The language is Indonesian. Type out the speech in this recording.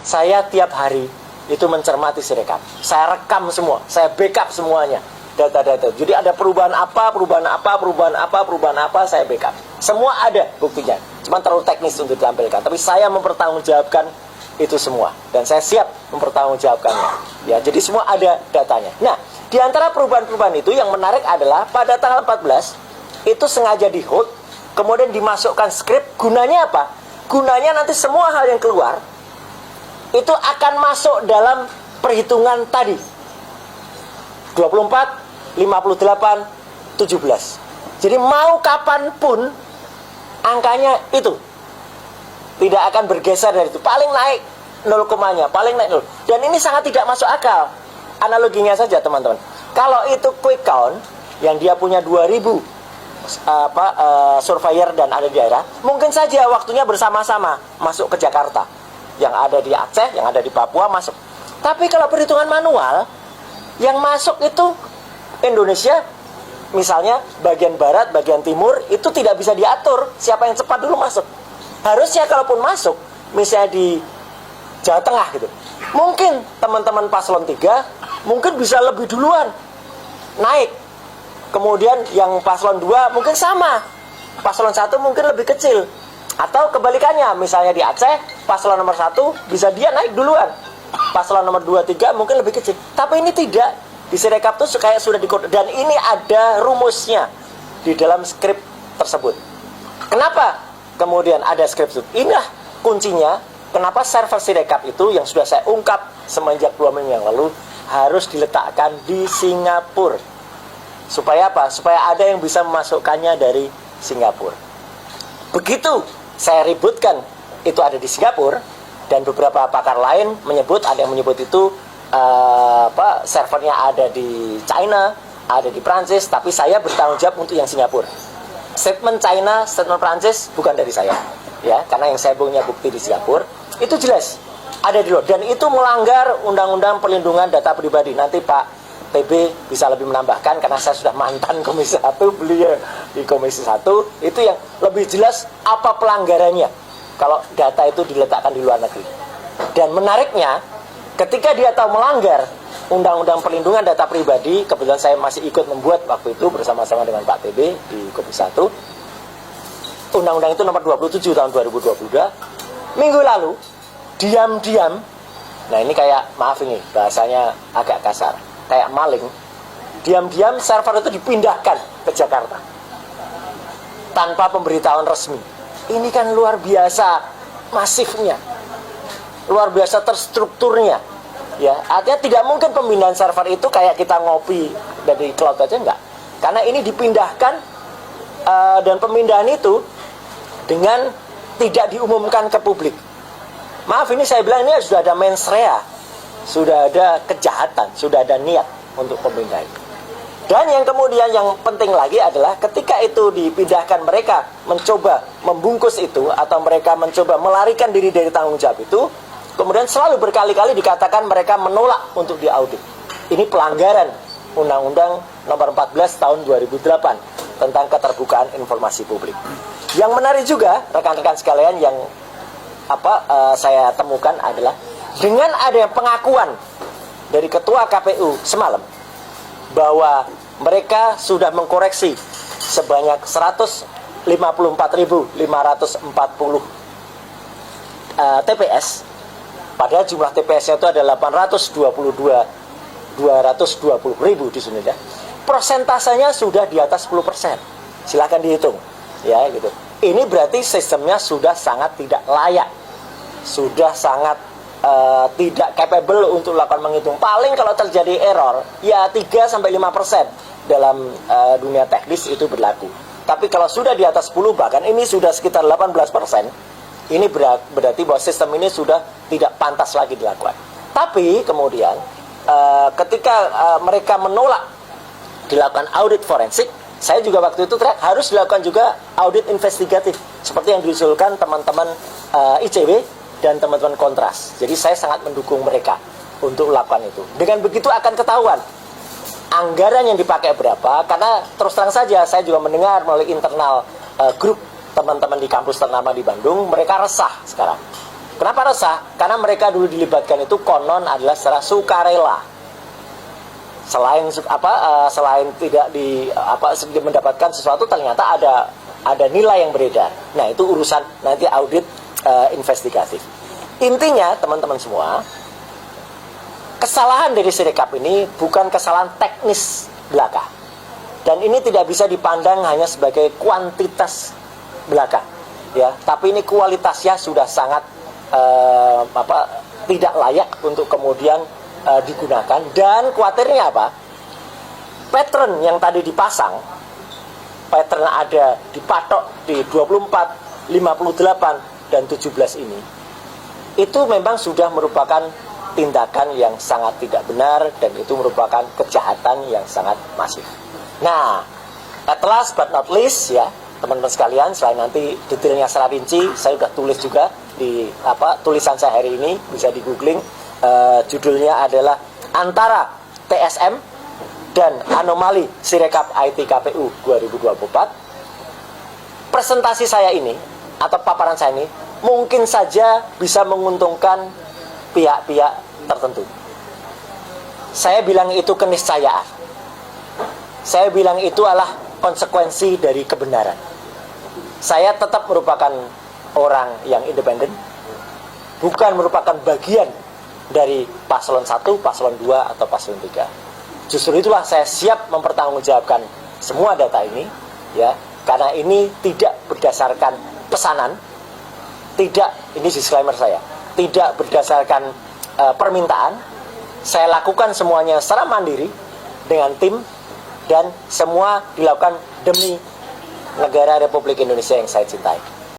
saya tiap hari itu mencermati Sirekap. Saya rekam semua, saya backup semuanya, data-data. Jadi ada perubahan apa, saya backup. Semua ada buktinya. Cuma terlalu teknis untuk ditampilkan. Tapi saya mempertanggungjawabkan itu semua, dan saya siap mempertanggungjawabkannya. Ya, jadi semua ada datanya. Nah, di antara perubahan-perubahan itu yang menarik adalah pada tanggal 14 itu sengaja di hold, kemudian dimasukkan skrip. Gunanya apa? Gunanya nanti semua hal yang keluar itu akan masuk dalam perhitungan tadi 24, 58, 17. Jadi mau kapanpun angkanya itu tidak akan bergeser dari itu. Paling naik 0 komanya, paling naik 0. Dan ini sangat tidak masuk akal. Analoginya saja teman-teman, kalau itu quick count yang dia punya 2000 surveyor dan ada di daerah, mungkin saja waktunya bersama-sama masuk ke Jakarta, yang ada di Aceh, yang ada di Papua masuk. Tapi kalau perhitungan manual, yang masuk itu Indonesia, misalnya bagian barat, bagian timur, itu tidak bisa diatur siapa yang cepat dulu masuk. Harusnya kalaupun masuk, misalnya di Jawa Tengah gitu, mungkin teman-teman paslon 3 mungkin bisa lebih duluan naik. Kemudian yang paslon 2 mungkin sama, paslon 1 mungkin lebih kecil. Atau kebalikannya, misalnya di Aceh, paslon nomor 1 bisa dia naik duluan, paslon nomor 2, 3 mungkin lebih kecil. Tapi ini tidak. Di Sirekap itu kayak sudah dikode. Dan ini ada rumusnya di dalam skrip tersebut. Kenapa kemudian ada skrip itu? Inilah kuncinya. Kenapa server Sirekap itu yang sudah saya ungkap semenjak 2 minggu yang lalu harus diletakkan di Singapura. Supaya apa? Supaya ada yang bisa memasukkannya dari Singapura. Begitu saya ributkan itu ada di Singapura, dan beberapa pakar lain menyebut, ada yang menyebut itu servernya ada di China, ada di Prancis, tapi saya bertanggung jawab untuk yang Singapura. Statement China, statement Prancis bukan dari saya, ya, karena yang saya punya bukti di Singapura itu jelas ada di luar, dan itu melanggar Undang-Undang Perlindungan Data Pribadi. Nanti Pak TB bisa lebih menambahkan, karena saya sudah mantan Komisi 1, beliau di Komisi 1, itu yang lebih jelas apa pelanggarannya kalau data itu diletakkan di luar negeri. Dan menariknya, ketika dia tahu melanggar Undang-Undang Perlindungan Data Pribadi, kebetulan saya masih ikut membuat waktu itu bersama-sama dengan Pak TB di Komisi 1, Undang-Undang itu nomor 27 tahun 2022, minggu lalu, diam-diam, nah ini kayak, maaf ini bahasanya agak kasar, kayak maling, diam-diam server itu dipindahkan ke Jakarta tanpa pemberitahuan resmi. Ini kan luar biasa masifnya, luar biasa terstrukturnya, ya. Artinya tidak mungkin pemindahan server itu kayak kita ngopi dari cloud aja, enggak, karena ini dipindahkan, dan pemindahan itu dengan tidak diumumkan ke publik. Maaf, ini saya bilang ini sudah ada mens rea, sudah ada kejahatan, sudah ada niat untuk pemindahan. Dan yang kemudian yang penting lagi adalah ketika itu dipindahkan, mereka mencoba membungkus itu, atau mereka mencoba melarikan diri dari tanggung jawab itu, kemudian selalu berkali-kali dikatakan mereka menolak untuk diaudit. Ini pelanggaran Undang-Undang Nomor 14 Tahun 2008 tentang keterbukaan informasi publik. Yang menarik juga, rekan-rekan sekalian, yang saya temukan adalah dengan ada pengakuan dari Ketua KPU semalam bahwa mereka sudah mengkoreksi sebanyak 154.540 TPS, padahal jumlah TPS-nya itu ada 220.000 di sini, ya. Persentasenya sudah di atas 10%. Silahkan dihitung, ya, gitu. Ini berarti sistemnya sudah sangat tidak layak, sudah sangat tidak capable untuk melakukan menghitung. Paling kalau terjadi error, ya 3-5% dalam dunia teknis itu berlaku. Tapi kalau sudah di atas 10, bahkan ini sudah sekitar 18%, ini berarti bahwa sistem ini sudah tidak pantas lagi dilakukan. Tapi kemudian ketika mereka menolak dilakukan audit forensik, saya juga waktu itu harus dilakukan juga audit investigatif, seperti yang diusulkan teman-teman ICW dan teman-teman Kontras. Jadi saya sangat mendukung mereka untuk melakukan itu. Dengan begitu akan ketahuan anggaran yang dipakai berapa, karena terus terang saja saya juga mendengar melalui internal grup teman-teman di kampus ternama di Bandung, mereka resah sekarang. Kenapa resah? Karena mereka dulu dilibatkan itu konon adalah secara sukarela. Selain tidak mendapatkan sesuatu, ternyata ada nilai yang beredar. Nah, itu urusan nanti audit investigatif. Intinya teman-teman semua, kesalahan dari Sirekap ini bukan kesalahan teknis belaka, dan ini tidak bisa dipandang hanya sebagai kuantitas belaka, ya. Tapi ini kualitasnya sudah sangat tidak layak untuk kemudian digunakan. Dan khawatirnya apa? Pattern yang tadi dipasang, pattern ada dipatok di 24, 58, dan 17 ini, itu memang sudah merupakan tindakan yang sangat tidak benar, dan itu merupakan kejahatan yang sangat masif. Nah, at last but not least, ya teman-teman sekalian, selain nanti detailnya secara rinci, saya sudah tulis juga di tulisan saya hari ini, bisa di googling. Judulnya adalah Antara TSM dan Anomali Sirekap IT KPU 2024. Presentasi saya ini atau paparan saya ini mungkin saja bisa menguntungkan pihak-pihak tertentu. Saya bilang itu keniscayaan. Saya bilang itu adalah konsekuensi dari kebenaran. Saya tetap merupakan orang yang independen, bukan merupakan bagian dari paslon 1, paslon 2, atau paslon 3. Justru itulah saya siap mempertanggungjawabkan semua data ini, ya, karena ini tidak berdasarkan pesanan, ini disclaimer saya, tidak berdasarkan permintaan. Saya lakukan semuanya secara mandiri dengan tim, dan semua dilakukan demi negara Republik Indonesia yang saya cintai.